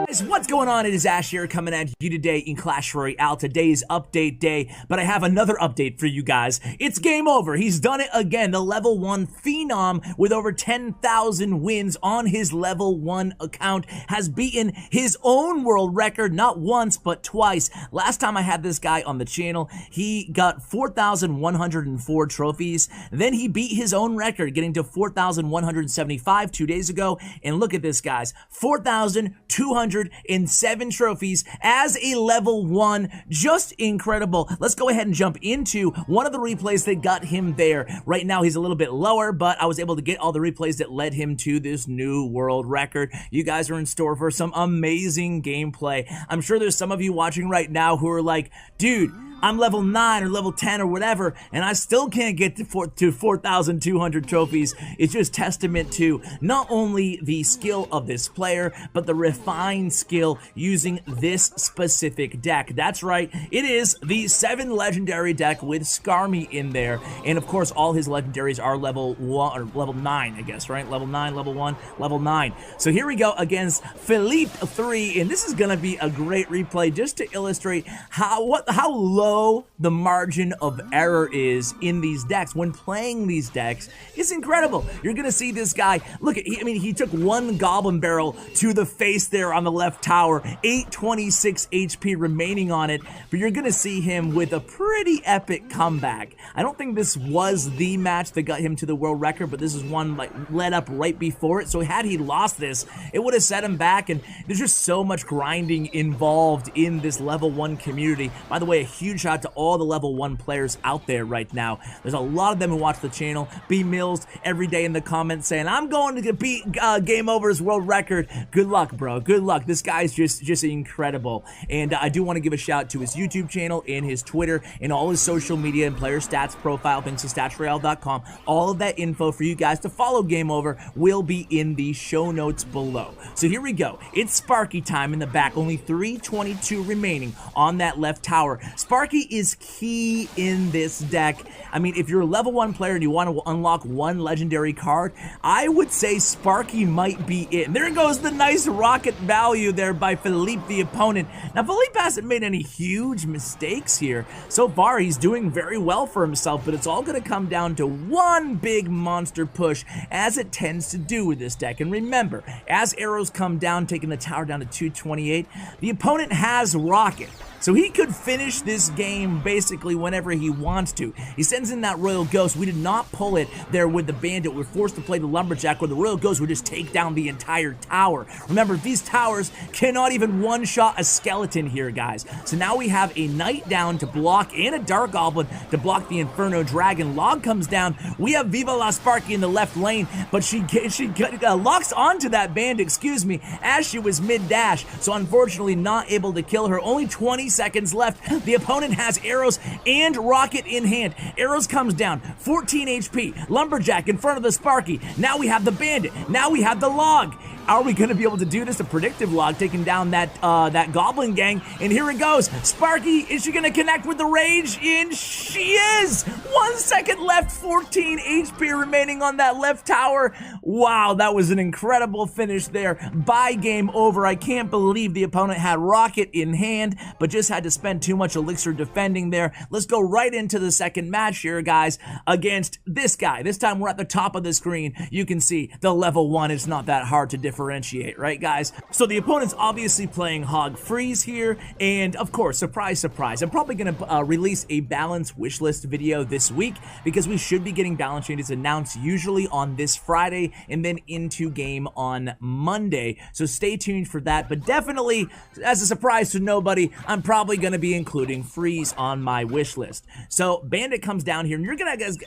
Guys, what's going on? It is Ash here coming at you today in Clash Royale. Today's update day, but I have another update for you guys. It's game over. He's done it again. The level 1 phenom with over 10,000 wins on his level 1 account has beaten his own world record not once but twice. Last time I had this guy on the channel, he got 4,104 trophies. Then he beat his own record, getting to 4,175 2 days ago. And look at this, guys, 4,207 trophies as a level 1. Just incredible. Let's go ahead and jump into one of the replays that got him there. Right now he's a little bit lower, but I was able to get all the replays that led him to this new world record. You guys are in store for some amazing gameplay. I'm sure there's some of you watching right now who are like, dude, I'm level 9 or level 10 or whatever, and I still can't get to 4,200 trophies. It's just testament to not only the skill of this player, but the refined skill using this specific deck. That's right, it is the 7 legendary deck with Skarmy in there, and of course all his legendaries are level 1 or level 9, I guess, right? Level 9, level 1, level 9. So here we go against Philippe 3, and this is gonna be a great replay just to illustrate how low the margin of error is in these decks when playing these decks. It's incredible. You're gonna see this guy, look at, he took one goblin barrel to the face there on the left tower, 826 HP remaining on it, but you're gonna see him with a pretty epic comeback. I don't think this was the match that got him to the world record, but this is one like led up right before it, so had he lost this, it would have set him back, and there's just so much grinding involved in this level 1 community. By the way, a huge shout out to all the level 1 players out there right now. There's a lot of them who watch the channel. B Mills every day in the comments saying, I'm going to beat Game Over's world record. Good luck, bro. Good luck. This guy's just incredible. And I do want to give a shout to his YouTube channel and his Twitter and all his social media and player stats profile, thanks to statsroyale.com. All of that info for you guys to follow Game Over will be in the show notes below. So here we go. It's Sparky time in the back. Only 322 remaining on that left tower. Sparky is key in this deck. I mean, if you're a level 1 player and you want to unlock one legendary card, I would say Sparky might be it. And there goes the nice rocket value there by Philippe, the opponent. Now, Philippe hasn't made any huge mistakes here. So far, he's doing very well for himself, but it's all going to come down to one big monster push, as it tends to do with this deck. And remember, as arrows come down, taking the tower down to 228, the opponent has rocket. So he could finish this game basically whenever he wants to. He sends in that Royal Ghost. We did not pull it there with the Bandit. We're forced to play the Lumberjack, where the Royal Ghost would just take down the entire tower. Remember, these towers cannot even one-shot a skeleton here, guys. So now we have a Knight down to block and a Dark Goblin to block the Inferno Dragon. Log comes down. We have Viva La Sparky in the left lane, but she locks onto that Bandit, as she was mid-dash. So unfortunately not able to kill her. Only 20 seconds left. The opponent has arrows and rocket in hand. Arrows comes down, 14 HP. Lumberjack in front of the Sparky. Now we have the Bandit. Now we have the Log. Are we going to be able to do this? A predictive Log taking down that Goblin gang. And here it goes. Sparky, is she going to connect with the Rage? And she is! 1 second left, 14 HP remaining on that left tower. Wow, that was an incredible finish there by Game Over. I can't believe the opponent had rocket in hand, but just had to spend too much elixir defending there. Let's go right into the second match here, guys, against this guy. This time we're at the top of the screen. You can see the level 1. It's not that hard to differentiate, right, guys? So the opponent's obviously playing Hog Freeze here, and of course, surprise, surprise, I'm probably going to release a balance wish list video this week, because we should be getting balance changes announced usually on this Friday and then into game on Monday. So stay tuned for that, but definitely, as a surprise to nobody, I'm probably going to be including Freeze on my wish list. So Bandit comes down here, and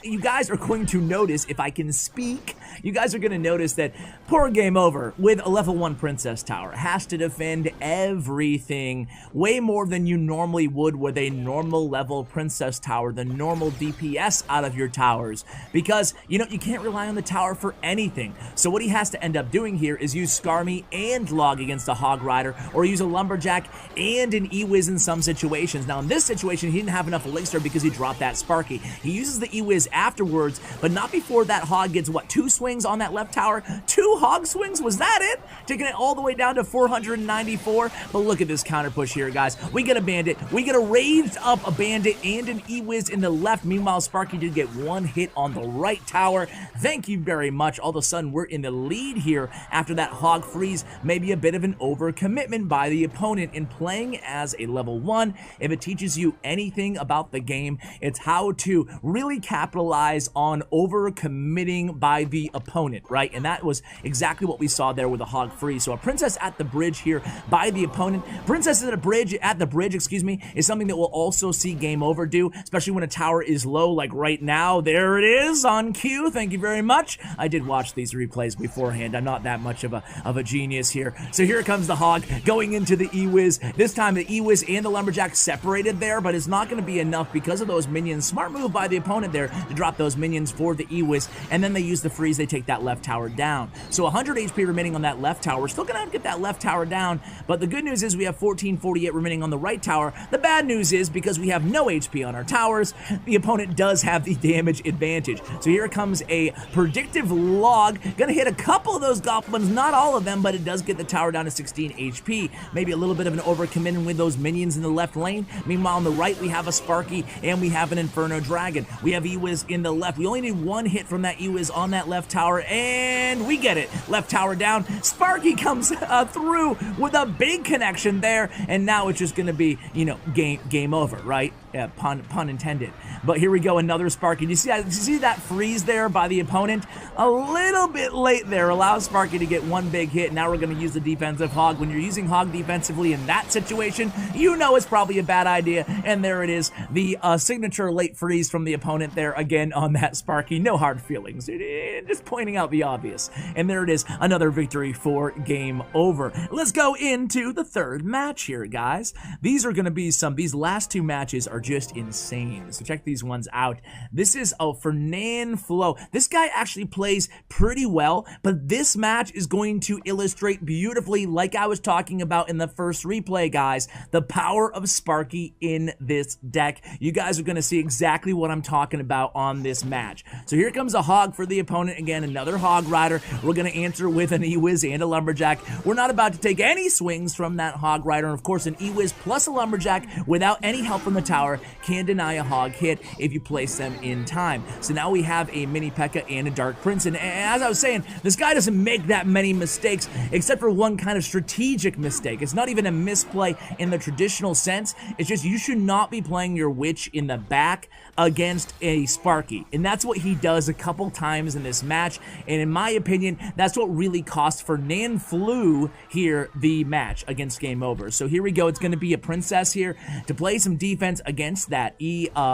you guys are going to notice, if I can speak, you guys are going to notice that poor Game Over with a level 1 Princess Tower has to defend everything way more than you normally would with a normal level Princess Tower, the normal DPS out of your towers, because, you know, you can't rely on the tower for anything. So what he has to end up doing here is use Skarmy and Log against a Hog Rider, or use a Lumberjack and an E-Wiz in some situations. Now in this situation, he didn't have enough elixir because he dropped that Sparky. He uses the E-Wiz afterwards, but not before that Hog gets, what, 2 swings on that left tower. 2 hog swings, was that it? Taking it all the way down to 494. But look at this counter push here, guys. We get a bandit, we get a raised up a bandit and an E-Wiz in the left. Meanwhile, Sparky did get 1 hit on the right tower. Thank you very much. All of a sudden, we're in the lead here after that hog freeze. Maybe a bit of an overcommitment by the opponent in playing as a level 1. If it teaches you anything about the game, it's how to really capitalize on overcommitting by the opponent, right? And that was exactly what we saw there with the hog freeze. So a princess at the bridge here by the opponent. Princess at the bridge, excuse me, is something that we'll also see game over do, especially when a tower is low, like right now. There it is on cue. Thank you very much. I did watch these replays beforehand. I'm not that much of a genius here. So here comes the hog going into the E-Wiz. This time the E-Wiz and the lumberjack separated there, but it's not going to be enough because of those minions. Smart move by the opponent there to drop those minions for the E-Wiz, and then they use the freeze. They take that left tower down. So 100 HP remaining on that left tower. We're still going to get that left tower down, but the good news is we have 1448 remaining on the right tower. The bad news is because we have no HP on our towers, the opponent does have the damage advantage. So here comes a predictive log. Gonna hit a couple of those goblins, not all of them, but it does get the tower down to 16 HP. Maybe a little bit of an overcommitment with those minions in the left lane. Meanwhile, on the right, we have a Sparky and we have an Inferno Dragon. We have E-Wiz in the left. We only need 1 hit from that E-Wiz on that left tower, and we get it. Left tower down. Sparky comes through with a big connection there, and now it's just gonna be, you know, game over, right? Yeah, pun intended. But here we go, another Sparky. Do you see that freeze there by the opponent? A little bit late there, allows Sparky to get 1 big hit. Now we're going to use the defensive hog. When you're using hog defensively in that situation, you know it's probably a bad idea. And there it is, the signature late freeze from the opponent there again on that Sparky. No hard feelings, just pointing out the obvious. And there it is, another victory for game over. Let's go into the 3rd match here, guys. These are going to be these last 2 matches are just insane. So check these ones out. This is Fernan Flo. This guy actually plays pretty well, but this match is going to illustrate beautifully, like I was talking about in the first replay, guys, the power of Sparky in this deck. You guys are going to see exactly what I'm talking about on this match. So here comes a hog for the opponent again, another hog rider. We're going to answer with an E-Wiz and a lumberjack. We're not about to take any swings from that hog rider, and of course an E-Wiz plus a lumberjack without any help from the tower can deny a hog hit if you place them in time. So now we have a mini P.E.K.K.A. and a Dark Prince, and as I was saying, this guy doesn't make that many mistakes except for one kind of strategic mistake. It's not even a misplay in the traditional sense. It's just you should not be playing your witch in the back against a Sparky, and that's what he does a couple times in this match, and in my opinion, that's what really cost Fernan Flo here the match against game over. So here we go. It's going to be a princess here to play some defense against that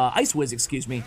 Ice Wiz, excuse me.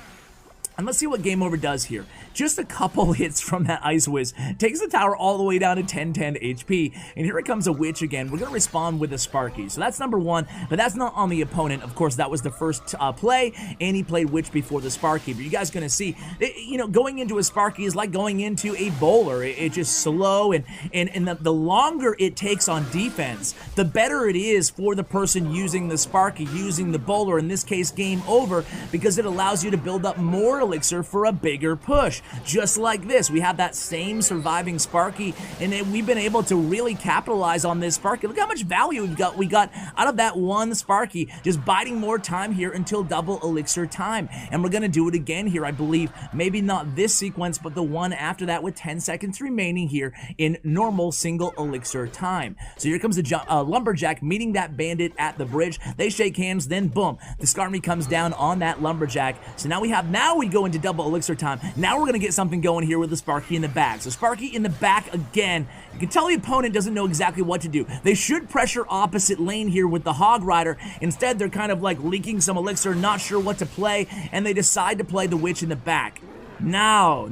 And let's see what game over does here. Just a couple hits from that Ice Wiz takes the tower all the way down to 1010 HP. And here it comes a witch again. We're going to respond with a Sparky. So that's number 1, but that's not on the opponent. Of course, that was the first play, and he played witch before the Sparky. But you guys are going to see, you know, going into a Sparky is like going into a bowler. It's just slow, and the longer it takes on defense, the better it is for the person using the Sparky, using the bowler, in this case, game over, because it allows you to build up more elixir for a bigger push. Just like this, we have that same surviving Sparky, and then we've been able to really capitalize on this Sparky. Look how much value we got out of that one Sparky, just biding more time here until double elixir time. And we're gonna do it again here, I believe. Maybe not this sequence, but the one after that with 10 seconds remaining here in normal single elixir time. So here comes a lumberjack meeting that bandit at the bridge. They shake hands, then boom, the Skarmy comes down on that lumberjack. So now we go into double elixir time. Now we're gonna get something going here with the Sparky in the back. So Sparky in the back again. You can tell the opponent doesn't know exactly what to do. They should pressure opposite lane here with the Hog Rider. Instead, they're kind of like leaking some elixir, not sure what to play, and they decide to play the witch in the back. No.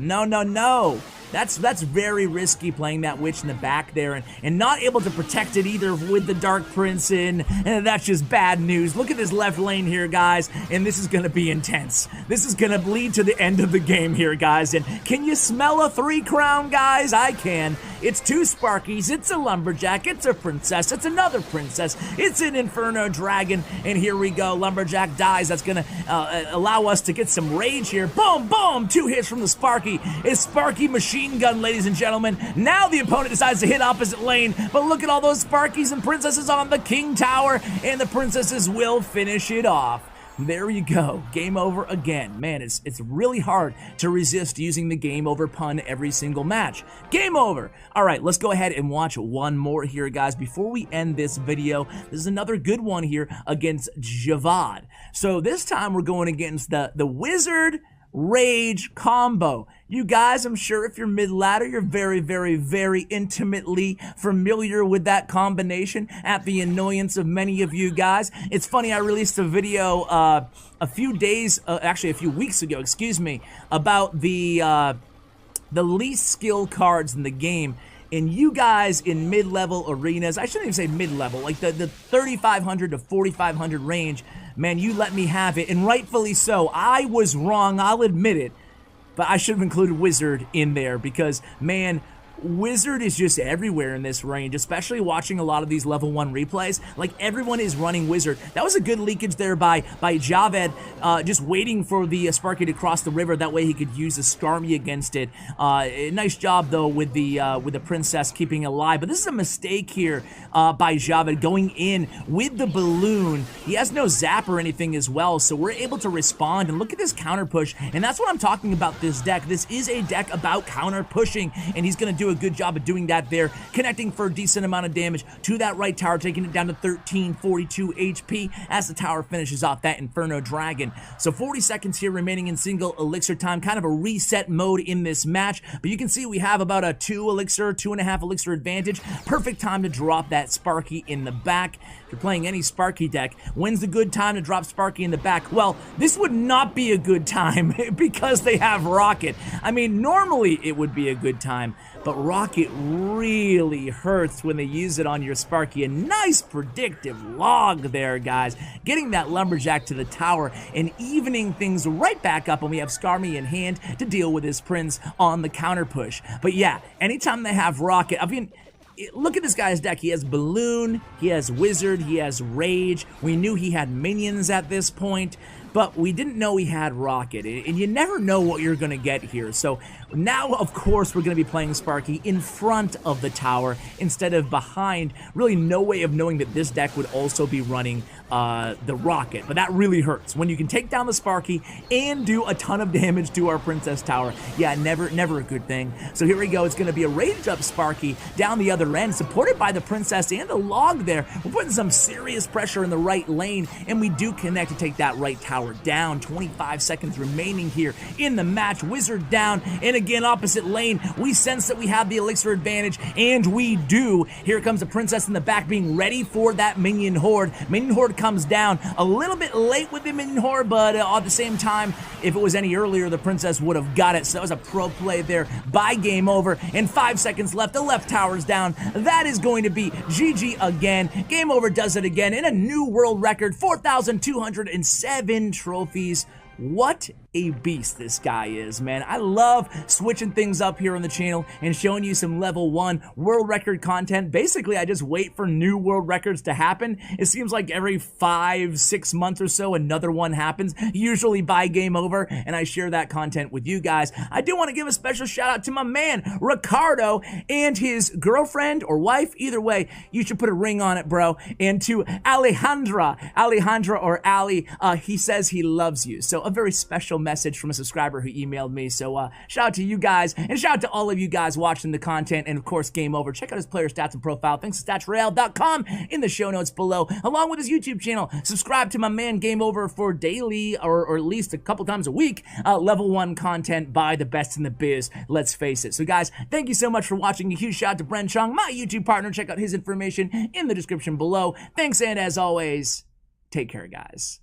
That's very risky, playing that witch in the back there and not able to protect it either with the Dark Prince in, and that's just bad news. Look at this left lane here, guys, and this is going to be intense. This is going to lead to the end of the game here, guys, and can you smell a 3-crown, guys? I can. It's 2 Sparkies, it's a Lumberjack, it's a Princess, it's another Princess, it's an Inferno Dragon, and here we go. Lumberjack dies. That's going to allow us to get some rage here. Boom, boom, 2 hits from the Sparky. It's Sparky Machine machine gun, ladies and gentlemen. Now the opponent decides to hit opposite lane, but look at all those Sparkies and princesses on the king tower, and the princesses will finish it off. There you go. Game over again. Man, it's really hard to resist using the game over pun every single match. Game over. All right, let's go ahead and watch one more here, guys. Before we end this video, this is another good one here against Javad. So this time we're going against the Wizard Rage combo. You guys, I'm sure if you're mid-ladder, you're very, very, very intimately familiar with that combination, at the annoyance of many of you guys. It's funny, I released a video a few weeks ago, excuse me, about the least skill cards in the game. And you guys in mid-level arenas, I shouldn't even say mid-level, like the 3,500 to 4,500 range, man, you let me have it, and rightfully so. I was wrong, I'll admit it, but I should have included Wizard in there because, man, Wizard is just everywhere in this range, especially watching a lot of these level 1 replays. Like, everyone is running Wizard. That was a good leakage there by Javed, just waiting for the Sparky to cross the river. That way he could use a Skarmy against it. Nice job, though, with the Princess keeping alive. But this is a mistake here by Javed going in with the balloon. He has no zap or anything as well, so we're able to respond. And look at this counter push. And that's what I'm talking about this deck. This is a deck about counter pushing, and he's going to do a good job of doing that there, connecting for a decent amount of damage to that right tower, taking it down to 1342 HP as the tower finishes off that Inferno Dragon. So 40 seconds here remaining in single elixir time, kind of a reset mode in this match, but you can see we have about a 2.5 elixir advantage. Perfect time to drop that Sparky in the back. If you're playing any Sparky deck, when's the good time to drop Sparky in the back? Well, this would not be a good time because they have Rocket. I mean, normally it would be a good time, but Rocket really hurts when they use it on your Sparky. A nice predictive log there, guys. Getting that Lumberjack to the tower and evening things right back up, and we have Skarmy in hand to deal with his Prince on the counter push. But yeah, anytime they have Rocket, I mean, look at this guy's deck. He has Balloon, he has Wizard, he has Rage. We knew he had minions at this point, but we didn't know he had Rocket, and you never know what you're going to get here. So now, of course, we're going to be playing Sparky in front of the tower instead of behind. Really no way of knowing that this deck would also be running the Rocket, but that really hurts when you can take down the Sparky and do a ton of damage to our Princess Tower. Yeah, never a good thing. So here we go. It's going to be a raged up Sparky down the other end, supported by the Princess and the log there. We're putting some serious pressure in the right lane, and we do connect to take that right tower down. 25 seconds remaining here in the match. Wizard down, and again, opposite lane. We sense that we have the elixir advantage, and we do. Here comes the Princess in the back, being ready for that minion horde. Minion horde comes down a little bit late with the minion horde, but at the same time, if it was any earlier, the Princess would have got it. So that was a pro play there by Game Over, and 5 seconds left. The left tower's down. That is going to be GG again. Game Over does it again in a new world record, 4,207 trophies. What a beast this guy is, man. I love switching things up here on the channel and showing you some level 1 world record content. Basically, I just wait for new world records to happen. It seems like every 5-6 months or so, another one happens, usually by Game Over, and I share that content with you guys. I do want to give a special shout out to my man, Ricardo, and his girlfriend or wife. Either way, you should put a ring on it, bro. And to Alejandra or Ali, he says he loves you. So a very special message from a subscriber who emailed me. So shout out to you guys, and shout out to all of you guys watching the content, and of course Game Over. Check out his player stats and profile. Thanks to statsroyale.com in the show notes below, along with his YouTube channel. Subscribe to my man Game Over for daily, or at least a couple times a week, level 1 content by the best in the biz. Let's face it. So guys, thank you so much for watching. A huge shout out to Bren Chung, my YouTube partner. Check out his information in the description below. Thanks, and as always, take care, guys.